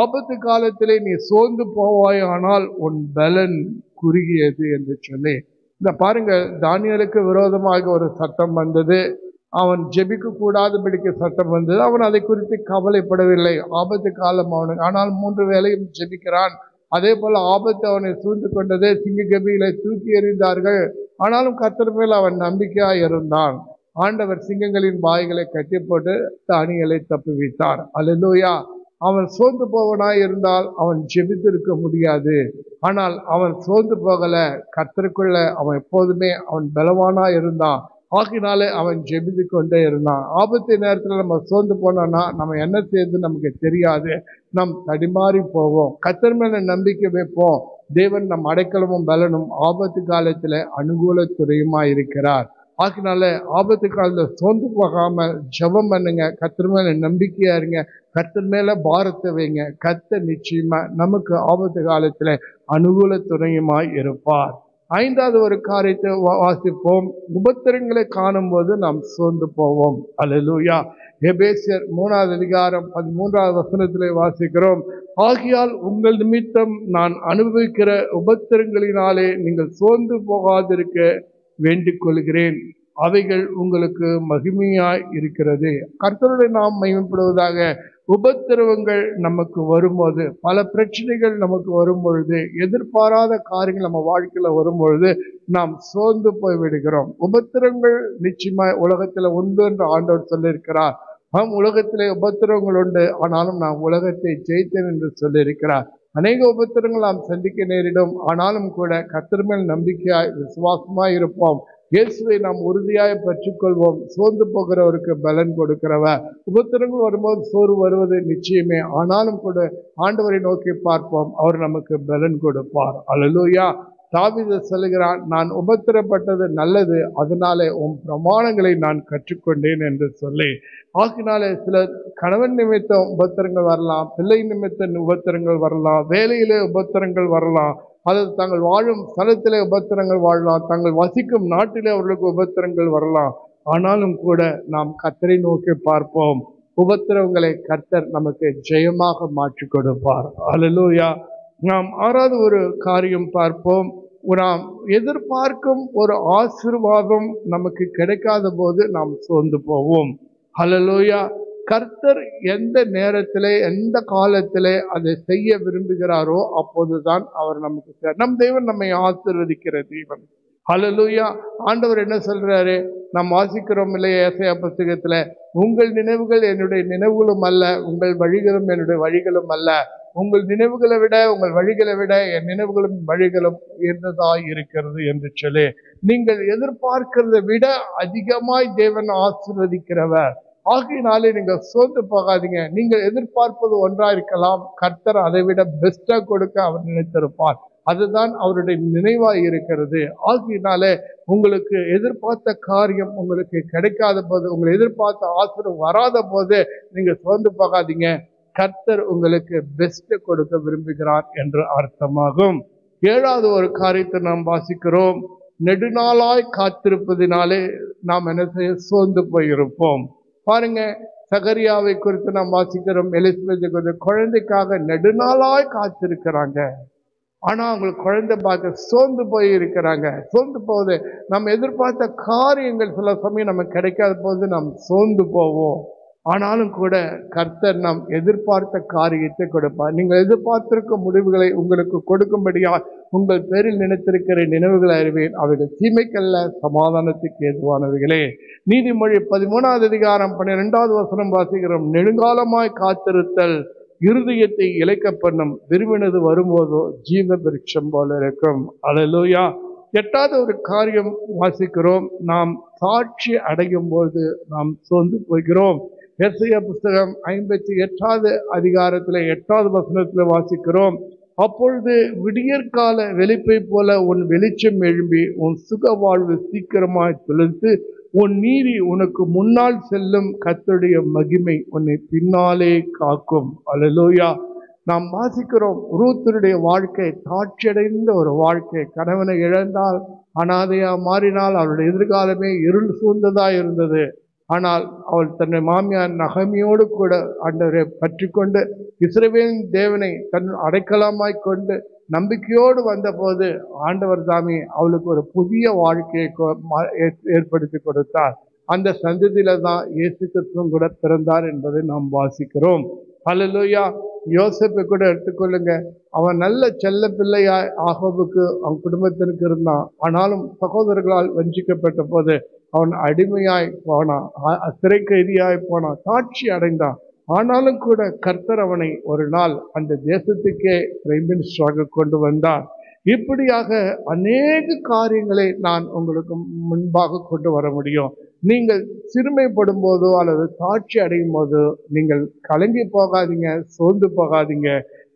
ஆபத்து காலத்திலே நீ சோர்ந்து போவாயானால் உன் பலன் குறுகியது என்று சொல்லி, இந்த பாருங்க, தானியேலுக்கு விரோதமாக ஒரு சட்டம் வந்தது. அவன் ஜெபிக்க கூடாதபடிக்கு சட்டம் வந்தது. அவன் அதை குறித்து கவலைப்படவில்லை. ஆபத்து காலம் அவனுக்கு. ஆனால் 3 வேளையும் ஜெபிக்கிறான். அதே போல ஆபத்து அவனை சூழ்ந்து கொண்டது. சிங்க கபிகளை தூக்கி எறிந்தார்கள். ஆனாலும் கர்த்தர் மேல் அவன் நம்பிக்கையாய் இருந்தான். ஆண்டவர் சிங்கங்களின் வாய்களை கட்டி போட்டு தானியேலை தப்புவித்தார். அல்லேலூயா. அவன் சோர்ந்து போவனாய் இருந்தால் அவன் ஜெபித்திருக்க முடியாது. ஆனால் அவன் சோர்ந்து போகல. கர்த்தருக்குள்ள அவன் எப்போதுமே அவன் பலவானா இருந்தான். ஆகினாலே அவன் ஜெபித்து கொண்டே இருந்தான். ஆபத்து நேரத்துல நம்ம சோர்ந்து போனோம்னா நம்ம என்ன செய்யுது நமக்கு தெரியாது. நம் தடிமாறி போவோம். கர்த்தர் மேல நம்பிக்கை வைப்போம். தேவன் நம் அடைக்கலமும் பலனும் ஆபத்து காலத்துல அனுகூல துறையுமா இருக்கிறார். ஆகினால ஆபத்து காலத்துல சோர்ந்து போகாம ஜெபம் பண்ணுங்க. கர்த்தர் மேல நம்பிக்கையா இருங்க. கர்த்தர் மேல பாரத்தை வைங்க. கர்த்தர் நிச்சயமா நமக்கு ஆபத்து காலத்துல அனுகூல துணையுமாய் இருப்பார். 5வது ஒரு காரியத்தை வாசிப்போம். உபத்திரங்களை காணும் போது நாம் சோர்ந்து போவோம். அல்லேலூயா. எபேசியர் 3வது அதிகாரம் 13வது வசனத்திலே வாசிக்கிறோம். ஆகையால் உங்கள் நிமித்தம் நான் அனுபவிக்கிற உபத்திரங்களினாலே நீங்கள் சோர்ந்து போகாதிருக்க வேண்டிக் கொள்கிறேன். அவைகள் உங்களுக்கு மகிமையாய் இருக்கிறது. கர்த்தருடைய நாம் மகிமைப்படுவதாக. உபத்திரவங்கள் நமக்கு வரும்போது, பல பிரச்சனைகள் நமக்கு வரும்பொழுது, எதிர்பாராத காரியங்கள் நம்ம வாழ்க்கையில வரும்பொழுது நாம் சோர்ந்து போய் விடுகிறோம். உபத்திரங்கள் நிச்சயமாய் உலகத்துல உண்டு என்று ஆண்டவர் சொல்லியிருக்கிறார். உலகத்திலே உபத்திரவங்கள் உண்டு, ஆனாலும் நாம் உலகத்தை ஜெயித்தேன் என்று சொல்லியிருக்கிறார். அநேக உபத்திரங்கள் நாம் சந்திக்க நேரிடும், ஆனாலும் கூட கர்த்தர் மேல் நம்பிக்கையாய் விசுவாசமாய் இருப்போம். இயேசுவை நாம் உறுதியாய் பற்றிக்கொள்வோம். சோர்ந்து போகிறவருக்கு பலன் கொடுக்கிறவர். உபத்திரங்கள் வரும்போது சோர்வு வருவது நிச்சயமே, ஆனாலும் கூட ஆண்டவரை நோக்கி பார்ப்போம், அவர் நமக்கு பலன் கொடுப்பார். அல்லேலூயா. தாவீது சொல்லுகிறான், நான் உபத்திரப்பட்டது நல்லது, அதனாலே உன் பிரமாணங்களை நான் கற்றுக்கொண்டேன் என்று சொல்லி. ஆகினாலே சில கணவன் நிமித்தம் உபத்திரங்கள் வரலாம், பிள்ளை நிமித்த உபத்திரங்கள் வரலாம், வேலையிலே உபத்திரங்கள் வரலாம், அல்லது தாங்கள் வாழும் ஸ்தலத்திலே உபத்திரங்கள் வாழலாம், தாங்கள் வசிக்கும் நாட்டிலே அவர்களுக்கு உபத்திரங்கள் வரலாம். ஆனாலும் கூட நாம் கர்த்தரை நோக்கி பார்ப்போம். உபத்திரவங்களை கர்த்தர் நமக்கு ஜெயமாக மாற்றி கொடுப்பார். அல்லேலூயா. நாம் 6வது ஒரு காரியம் பார்ப்போம். நாம் எதிர்பார்க்கும் ஒரு ஆசீர்வாதம் நமக்கு கிடைக்காத போது நாம் சோர்ந்து போவோம். அல்லேலூயா. கர்த்தர் எந்த நேரத்திலே எந்த காலத்திலே அதை செய்ய விரும்புகிறாரோ அப்போதுதான் அவர் நமக்கு நம் தேவன் நம்மை ஆசீர்வதிக்கிற தேவன். அல்லேலூயா. ஆண்டவர் என்ன சொல்றாரு? நாம் வாசிக்கிறோம் இல்லையா ஏசாயா புத்தகத்துல, உங்கள் நினைவுகள் என்னுடைய நினைவுகளும் அல்ல, உங்கள் வழிகளும் என்னுடைய வழிகளும் அல்ல. உங்கள் நினைவுகளை விட உங்கள் வழிகளை விட என் நினைவுகளும் வழிகளும் உயர்ந்ததாய் இருக்கிறது என்று சொல்லி, நீங்கள் எதிர்பார்க்கிறதை விட அதிகமாய் தேவன் ஆசீர்வதிக்கிறவர். ஆகையினாலே நீங்கள் சோர்ந்து போகாதீங்க. நீங்கள் எதிர்பார்ப்பது ஒன்றா இருக்கலாம், கர்த்தர் அதை விட பெஸ்டா கொடுக்க அவர் நினைத்திருப்பார். அதுதான் அவருடைய நினைவாய் இருக்கிறது. ஆகையினாலே உங்களுக்கு எதிர்பார்த்த காரியம் உங்களுக்கு கிடைக்காத போது, உங்களை எதிர்பார்த்த ஆசீர்வாதம் வராத போது நீங்க சோர்ந்து போகாதீங்க. கர்த்தர் உங்களுக்கு பெஸ்ட் கொடுக்க விரும்புகிறார் என்று அர்த்தமாகும். 7வது ஒரு காரியத்தை நாம் வாசிக்கிறோம். நெடுநாளாய் காத்திருப்பதினாலே நாம் என்ன செய்ய சோர்ந்து போயிருப்போம். பாருங்க, சகரியாவை குறித்து நாம் வாசிக்கிறோம். எலிசபெத்தை குறித்து குழந்தைக்காக நெடுநாளாய் காத்திருக்கிறாங்க, ஆனா அவங்களுக்கு குழந்தை பார்க்க சோர்ந்து போய் இருக்கிறாங்க. சோர்ந்து போகுது. நம்ம எதிர்பார்த்த காரியங்கள் சில சமயம் நமக்கு கிடைக்காத போது நாம் சோர்ந்து போவோம். ஆனாலும் கூட கர்த்தர் நாம் எதிர்பார்த்த காரியத்தை கொடுப்பார். நீங்கள் எதிர்பார்த்திருக்கும் முடிவுகளை உங்களுக்கு கொடுக்கும்படியா உங்கள் பேரில் நினைத்திருக்கிற நினைவுகளை அறிவேன், அவைகள் தீமைக்கல்ல சமாதானத்துக்கு ஏதுவானவைகளே. நீதிமொழி 13வது அதிகாரம் 12வது வசனம் வாசிக்கிறோம். நெடுங்காலமாய் காத்திருத்தல் இருதயத்தை இளைக்க பண்ணும், விரும்பினது வரும்போதோ ஜீவ விருட்சம் போல இருக்கும். அல்லேலூயா. 8வது ஒரு காரியம் வாசிக்கிறோம். நாம் சாட்சி அடையும் போது நாம் சோர்ந்து போகிறோம். எசேயா புஸ்தகம் 58வது அதிகாரத்தில் 8வது வசனத்தில் வாசிக்கிறோம். அப்பொழுது விடியற்கால வெளிப்பை போல உன் வெளிச்சம் எழும்பி உன் சுக வாழ்வு சீக்கிரமாய் துளிர்த்து உன் நீதி உனக்கு முன்னால் செல்லும், கர்த்தருடைய மகிமை உன்னை பின்னாலே காக்கும். அல்லேலூயா. நாம் வாசிக்கிறோம் ரூத்தினுடைய வாழ்க்கை தாட்சியடைந்த ஒரு வாழ்க்கை. கணவனை இழந்தால், அனாதையா மாறினால், அவருடைய எதிர்காலமே இருள் சூழ்ந்ததா இருந்தது. ஆனால் அவள் தன்னை மாமியார் நகமியோடு கூட ஆண்டவரை பற்றி கொண்டு இஸ்ரவேலின் தேவனை தன் அடைக்கலமாய் கொண்டு நம்பிக்கையோடு வந்தபோது ஆண்டவர் தாமே அவளுக்கு ஒரு புதிய வாழ்க்கையை ஏற்படுத்தி கொடுத்தார். அந்த சந்ததியில தான் இயேசு கிறிஸ்துவும் கூட பிறந்தார் என்பதை நாம் வாசிக்கிறோம். அல்லேலூயா. யோசேப்பை கூட எடுத்துக்கொள்ளுங்க. அவன் நல்ல செல்ல பிள்ளையாய் ஆகோபுக்கு அவன் குடும்பத்திற்கு இருந்தான். ஆனாலும் சகோதரர்களால் வஞ்சிக்கப்பட்ட போது அவன் அடிமையாய் போனான், சிறை கைதியாய் போனான், சாட்சி அடைந்தான். ஆனாலும் கூட கர்த்தர் அவனை ஒரு நாள் அந்த தேசத்துக்கே பிரைம் மினிஸ்டராக கொண்டு வந்தார். இப்படியாக அநேக காரியங்களை நான் உங்களுக்கு முன்பாக கொண்டு வர முடியும். நீங்கள் சிறுமைப்படும் போதோ அல்லது சாட்சி அடையும் போதோ நீங்கள் கலங்கி போகாதீங்க, சோர்ந்து போகாதீங்க.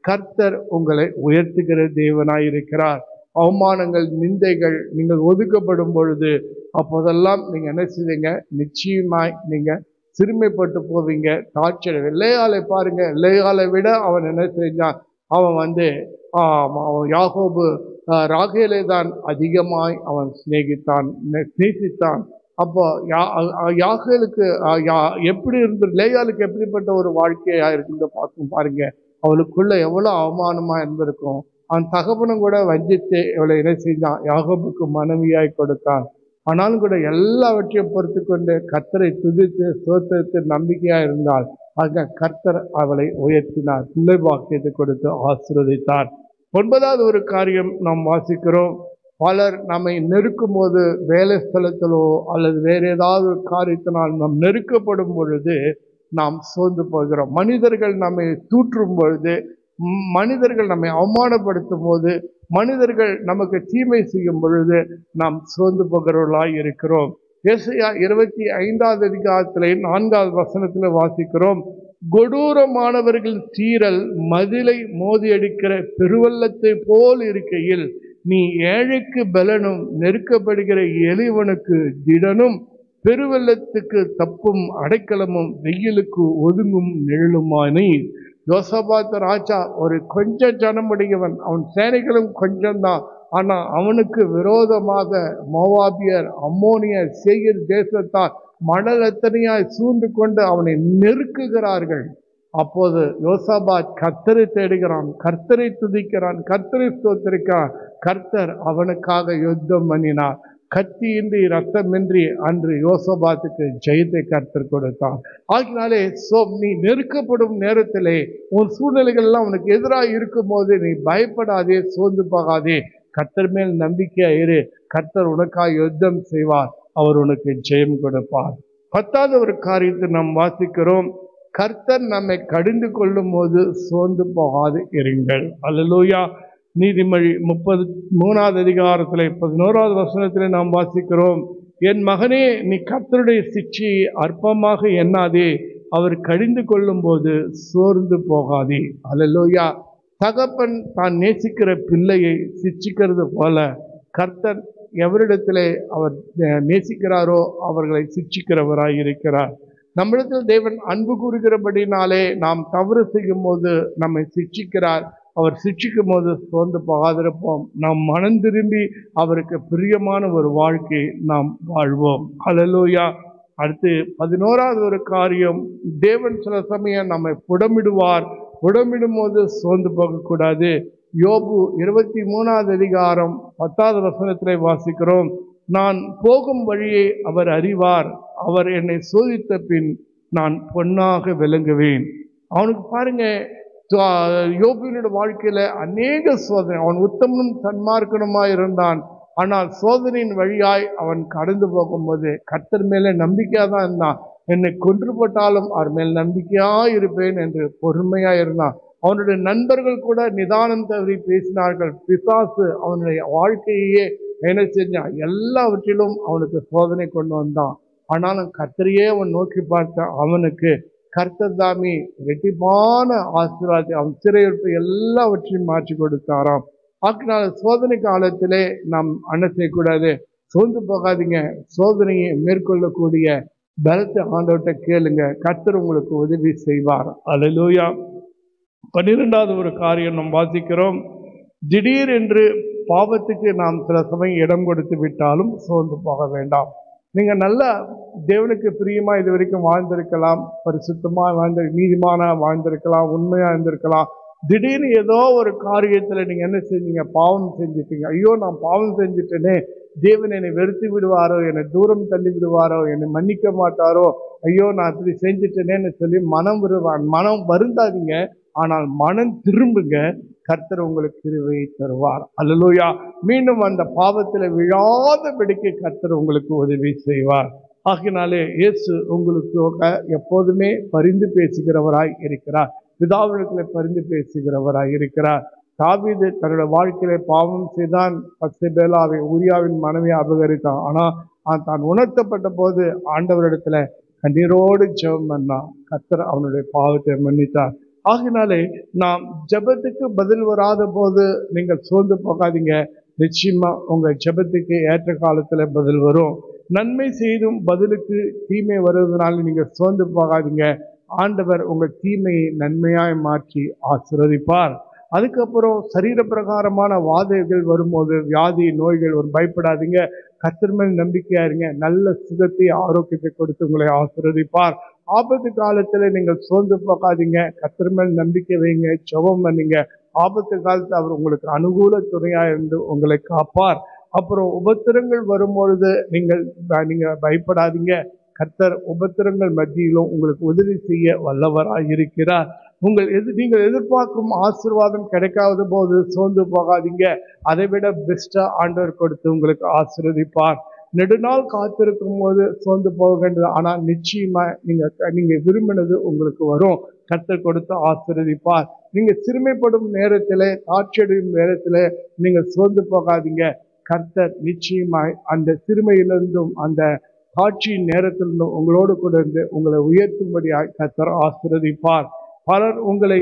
கர்த்தர் உங்களை உயர்த்துகிற தேவனாய் இருக்கிறார். அவமானங்கள், நிந்தைகள் நீங்கள் ஒதுக்கப்படும் பொழுது அப்போதெல்லாம் நீங்க என்ன செய்வீங்க? நிச்சயமாய் நீங்க சிறுமைப்பட்டு போவீங்க, சாட்சி. லேயாளை பாருங்க. லேயாளை விட அவன் என்ன செஞ்சான்? அவன் அவன் யாக்கோபு ராகேலை தான் அதிகமாய் அவன் நேசித்தான். அப்போ யாகேலுக்கு எப்படி லேயாளுக்கு எப்படிப்பட்ட ஒரு வாழ்க்கையா இருக்குன்னு பாருங்க. அவளுக்குள்ள எவ்வளவு அவமானமா இருந்திருக்கும். அவன் தகப்பனும் கூட வஞ்சித்து இவளை என்ன செஞ்சான், யாக்கோபுக்கு மனைவியாய் கொடுத்தான். ஆனாலும் கூட எல்லாவற்றையும் பொறுத்து கொண்டு கர்த்தரை துதித்து ஸ்தோத்திரித்து நம்பிக்கையா இருந்தால் ஆக கர்த்தர் அவளை உயர்த்தினார், பிள்ளை பாக்கியத்தை கொடுத்து ஆசீர்வதித்தார். 9வது ஒரு காரியம் நாம் வாசிக்கிறோம். பலர் நம்மை நெருக்கும் போது, வேலை ஸ்தலத்திலோ அல்லது வேற ஏதாவது ஒரு காரியத்தினால் நாம் நெருக்கப்படும் பொழுது நாம் சோர்ந்து போகிறோம். மனிதர்கள் நம்மை தூற்றும் பொழுது, மனிதர்கள் நம்மை அவமானப்படுத்தும் போது, மனிதர்கள் நமக்கு தீமை செய்யும் பொழுது நாம் சோர்ந்து போகிறவர்களாய் இருக்கிறோம். ஏசாயா 25வது அதிகாரத்திலே 4வது வசனத்திலே வாசிக்கிறோம், கொடூரமானவர்கள் தீரல் மதிலை மோதியடிக்கிற பெருவெள்ளத்தை போல் இருக்கையில் நீ ஏழைக்கு பலனும் நெருக்கப்படுகிற எளியவனுக்கு திடனும் பெருவெள்ளத்துக்கு தப்பும் அடைக்கலமும் வெயிலுக்கு ஒதுங்கும் நிழலுமானி. யோசபாத் ராஜா ஒரு கொஞ்சம் ஜனமுடையவன், அவன் சேனைகளும் கொஞ்சம்தான். ஆனா அவனுக்கு விரோதமாக மோவாபியர், அம்மோனியர், சேயீர் தேசத்தார் மணல் எத்தனையாய் சூழ்ந்து கொண்டு அவனை நெருக்குகிறார்கள். அப்போது யோசபாத் கர்த்தரை தேடுகிறான், கர்த்தரை துதிக்கிறான், கர்த்தரை ஸ்தோத்திரிக்கிறான். கர்த்தர் அவனுக்காக யுத்தம் பண்ணினார். கத்தியின்றி ரத்தமின்றி அன்று யோசபாத்துக்கு ஜெயத்தை கர்த்தர் கொடுத்தான். ஆகினாலே நீ நெருக்கப்படும் நேரத்திலே உன் சூழ்நிலைகள் எல்லாம் உனக்கு எதிராக இருக்கும் போது நீ பயப்படாதே, சோர்ந்து போகாதே, கர்த்தர் மேல் நம்பிக்கையா இரு. கர்த்தர் உனக்காக யுத்தம் செய்வார், அவர் உனக்கு ஜெயம் கொடுப்பார். 10வது ஒரு காரியத்தை நாம் வாசிக்கிறோம், கர்த்தர் நம்மை கடிந்து கொள்ளும் போது சோர்ந்து போகாது இருங்கள். அல்லேலூயா. நீதிமொழி 33வது அதிகாரத்திலே 11வது வசனத்திலே நாம் வாசிக்கிறோம், என் மகனே நீ கர்த்தருடைய சிட்சையை அற்பமாக எண்ணாதே, அவர் கடிந்து கொள்ளும் போது சோர்ந்து போகாதே. அல்லேலூயா. தகப்பன் தான் நேசிக்கிற பிள்ளையை சிட்சிக்கிறது போல கர்த்தர் எவரிடத்திலே அவர் நேசிக்கிறாரோ அவர்களை சிட்சிக்கிறவராய் இருக்கிறார். நம்மிடத்தில் தேவன் அன்பு கூறுகிறபடினாலே நாம் தவறு செய்யும் போது நம்மை சிட்சிக்கிறார். அவர் சிட்சிக்கும் போது சோர்ந்து போகாதிருப்போம். நாம் மனம் திரும்பி அவருக்கு பிரியமான ஒரு வாழ்க்கை நாம் வாழ்வோம். அல்லேலூயா. அடுத்து 11வது ஒரு காரியம், தேவன் சில சமயம் நம்மை புடமிடுவார். புடமிடும் போது சோர்ந்து போகக்கூடாது. யோபு 23வது அதிகாரம் 10வது வசனத்திலே வாசிக்கிறோம், நான் போகும் வழியை அவர் அறிவார், அவர் என்னை சோதித்த பின் நான் பொன்னாக விளங்குவேன். அவனுக்கு பாருங்க, யோபுவினுடைய வாழ்க்கையில அநேக சோதனை. அவன் உத்தமனும் சன்மார்க்கனுமாய் இருந்தான். ஆனால் சோதனையின் வழியாய் அவன் கடந்து போகும்போது கர்த்தர் மேல நம்பிக்கையா தான் இருந்தான். என்னை கொன்று போட்டாலும் அவர் மேல் நம்பிக்கையா இருப்பேன் என்று பொறுமையா இருந்தான். அவனுடைய நண்பர்கள் கூட நிதானம் தவறி பேசினார்கள். பிசாசு அவனுடைய வாழ்க்கையே என்ன செஞ்சான், எல்லாவற்றிலும் அவனுக்கு சோதனை கொண்டு வந்தான். ஆனாலும் கர்த்தரையே அவன் நோக்கி பார்த்த அவனுக்கு கர்த்தர் தாமே வெட்டிப்பான ஆசீர்வாதத்தை, அவன் சிறையிருப்பு எல்லாவற்றையும் மாற்றி கொடுத்தாராம். ஆக்கினால சோதனை காலத்திலே நாம் என்ன செய்யக்கூடாது, சோர்ந்து போகாதீங்க. சோதனையை மேற்கொள்ளக்கூடிய பலத்தை ஆண்டவர்கிட்ட கேளுங்க, கர்த்தர் உங்களுக்கு உதவி செய்வார். அல்லேலூயா. 12வது ஒரு காரியம் நாம் வாசிக்கிறோம், திடீர் என்று பாவத்துக்கு நாம் சில சமயம் இடம் கொடுத்து விட்டாலும் சோர்ந்து போக வேண்டாம். நீங்க நல்ல தேவனுக்கு பிரியமா இது வரைக்கும் வாழ்ந்திருக்கலாம், பரிசுத்தமா நீதிமானா வாழ்ந்திருக்கலாம், உண்மையா இருந்திருக்கலாம். திடீர்னு ஏதோ ஒரு காரியத்துல நீங்க என்ன செஞ்சீங்க, பாவம் செஞ்சுட்டீங்க. ஐயோ நான் பாவம் செஞ்சுட்டேனே, தேவன் என்னை வெறுத்து விடுவாரோ, என்னை தூரம் தள்ளி விடுவாரோ, என்னை மன்னிக்க மாட்டாரோ, ஐயோ நான் இப்படி செஞ்சுட்டேனேன்னு சொல்லி மனம் வருந்தாதீங்க. ஆனால் மனம் திரும்புங்க, கர்த்தர் உங்களுக்கு கிருபையை தருவார். அல்லேலூயா. மீண்டும் அந்த பாவத்தில் விழாதபடிக்கு கர்த்தர் உங்களுக்கு உதவி செய்வார். ஆகினாலே இயேசு உங்களுக்கு எப்போதுமே பரிந்து பேசுகிறவராய் இருக்கிறார். பிதாவிடத்தில் பரிந்து பேசுகிறவராய் இருக்கிறார். தாவீது தன்னுடைய வாழ்க்கையில பாவம் செய்தான், பத்சேபாவை உரியாவின் மனைவியை அபகரித்தான். ஆனால் தான் உணர்த்தப்பட்ட போது ஆண்டவரிடத்துல கண்ணீரோடு ஜெபம் பண்ணான். கர்த்தர் அவனுடைய பாவத்தை மன்னித்தார். ஆகினாலே நாம் ஜெபத்துக்கு பதில் வராத போது நீங்கள் சோர்ந்து போகாதீங்க. நிச்சயமா உங்க ஜெபத்துக்கு ஏற்ற காலத்துல பதில் வரும். நன்மை செய்தும் பதிலுக்கு தீமை வருவதனால நீங்க சோர்ந்து போகாதீங்க. ஆண்டவர் உங்கள் தீமையை நன்மையாய் மாற்றி ஆசீர்வதிப்பார். அதுக்கப்புறம் சரீர பிரகாரமான வாதைகள் வரும்போது, வியாதி நோய்கள் வரும், பயப்படாதீங்க. கர்த்தர் மேல் நம்பிக்கையா இருங்க. நல்ல சுகத்தை ஆரோக்கியத்தை கொடுத்து உங்களை ஆசீர்வதிப்பார். ஆபத்து காலத்துல நீங்கள் சோர்ந்து போகாதீங்க. கர்த்தர் மேல் நம்பிக்கை வைங்க, ஜெபம் பண்ணுங்க. ஆபத்து காலத்தில் அவர் உங்களுக்கு அனுகூல துணையா இருந்து உங்களை காப்பார். அப்புறம் உபத்திரங்கள் வரும்பொழுது நீங்கள் பயப்படாதீங்க. கர்த்தர் உபத்திரங்கள் மத்தியிலும் உங்களுக்கு உதவி செய்ய வல்லவராய் இருக்கிறார். நீங்கள் எதிர்பார்க்கும் ஆசீர்வாதம் கிடைக்காத போது சோர்ந்து போகாதீங்க. அதை விட பெஸ்டா ஆண்டவர் கொடுத்து உங்களுக்கு ஆசீர்வதிப்பார். நெடுநாள் காத்திருக்கும் போது சோர்ந்து போக வேண்டியது, ஆனால் நிச்சயமா நீங்க விரும்பினது உங்களுக்கு வரும். கர்த்தர் கொடுத்து ஆசீர்வதிப்பார். நீங்க சிறுமைப்படும் நேரத்திலே, காட்சியடையும் நேரத்திலே நீங்க சோர்ந்து போகாதீங்க. கர்த்தர் நிச்சயமாய் அந்த சிறுமையிலிருந்தும் அந்த காட்சியின் நேரத்திலிருந்தும் உங்களோடு கூட இருந்து உங்களை உயர்த்தும்படியாய் கர்த்தர் ஆசீர்வதிப்பார். பலர் உங்கள்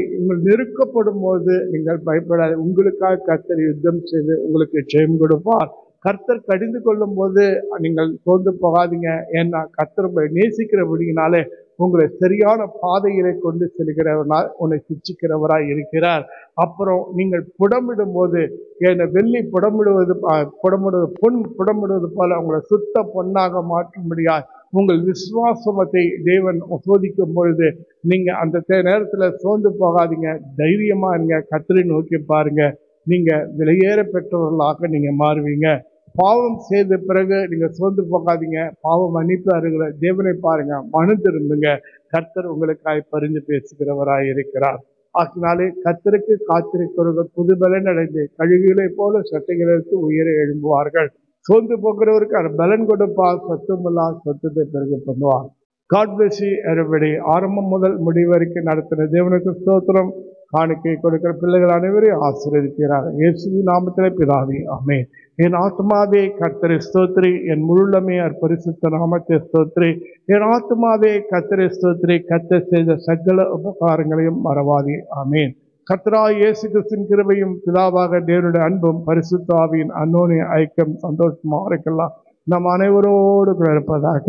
நெருக்கப்படும் போது நீங்கள் பயப்படாது. உங்களுக்காக கர்த்தர் யுத்தம் செய்து உங்களுக்கு ஜெயம் கொடுப்பார். கர்த்தர் கடிந்து கொள்ளும் போது நீங்கள் சோர்ந்து போகாதீங்க. ஏன்னா கர்த்தர் உங்களை நேசிக்கிறபடியினாலே உங்களை சரியான பாதையிலே கொண்டு செல்கிறவனால் உன்னை சிச்சிக்கிறவராய் இருக்கிறார். அப்புறம் நீங்கள் புடமிடும் போது, ஏன்னா வெள்ளி புடமிடுவது பொன் புடமிடுவது போல உங்களை சுத்த பொன்னாக மாற்றும்படியாய் உங்கள் விசுவாசத்தை தேவன் சோதிக்கும் பொழுது நீங்க அந்த நேரத்துல சோர்ந்து போகாதீங்க. தைரியமா இருங்க. கர்த்தரை நோக்கி பாருங்க. நீங்க விலையேற பெற்றவர்களாக நீங்க மாறுவீங்க. பாவம் செய்த பிறகு நீங்க சோர்ந்து போகாதீங்க. பாவம் மன்னிப்பு அருகிற தேவனை பாருங்க, மனு திரும்புங்க. கர்த்தர் உங்களுக்காய் பரிந்து பேசுகிறவராய் இருக்கிறார். ஆகினாலே கர்த்தருக்கு காத்திருக்கிறவர்கள் புது பலன் அடைந்து கழுகுகளை போல சட்டைகளுக்கு உயர எழும்புவார்கள். சோர்ந்து போகிறவருக்கு அவர் பலன் கொடுப்பார். சத்துமில்லா சொத்தத்தை பெருக பண்ணுவார். God bless you everybody. ஆரம்பம் முதல் முடிவு வரைக்கும் நடத்தின தேவனுக்கு ஸ்தோத்திரம். காணிக்கை கொடுக்கிற பிள்ளைகள் அனைவரையும் ஆசீர்வதிக்கிறார். இயேசுவின் நாமத்திலே பிதாவே, ஆமென். என் ஆத்மாவே கர்த்தரை ஸ்தோத்திரி, என் முழுமே பரிசுத்த நாமத்தை ஸ்தோத்திரி. என் ஆத்மாவே கர்த்தரை ஸ்தோத்திரி, கர்த்தர் செய்த சகல உபகாரங்களையும் மறவாதே. ஆமென். கர்த்தராகிய இயேசு கிறிஸ்துவின் கிருபையும் பிதாவாக தேவனுடைய அன்பும் பரிசுத்த ஆவியின் அன்யோன்ய ஐக்கியம் சந்தோஷமா இருக்கலாம் நம் அனைவரோடு கூட இருப்பதாக.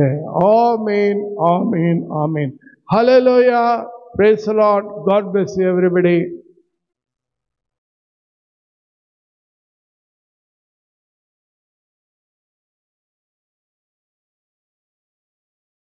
ஆமென், ஆமென், ஆமென். ஹல்லேலூயா. Praise the Lord. God bless you everybody.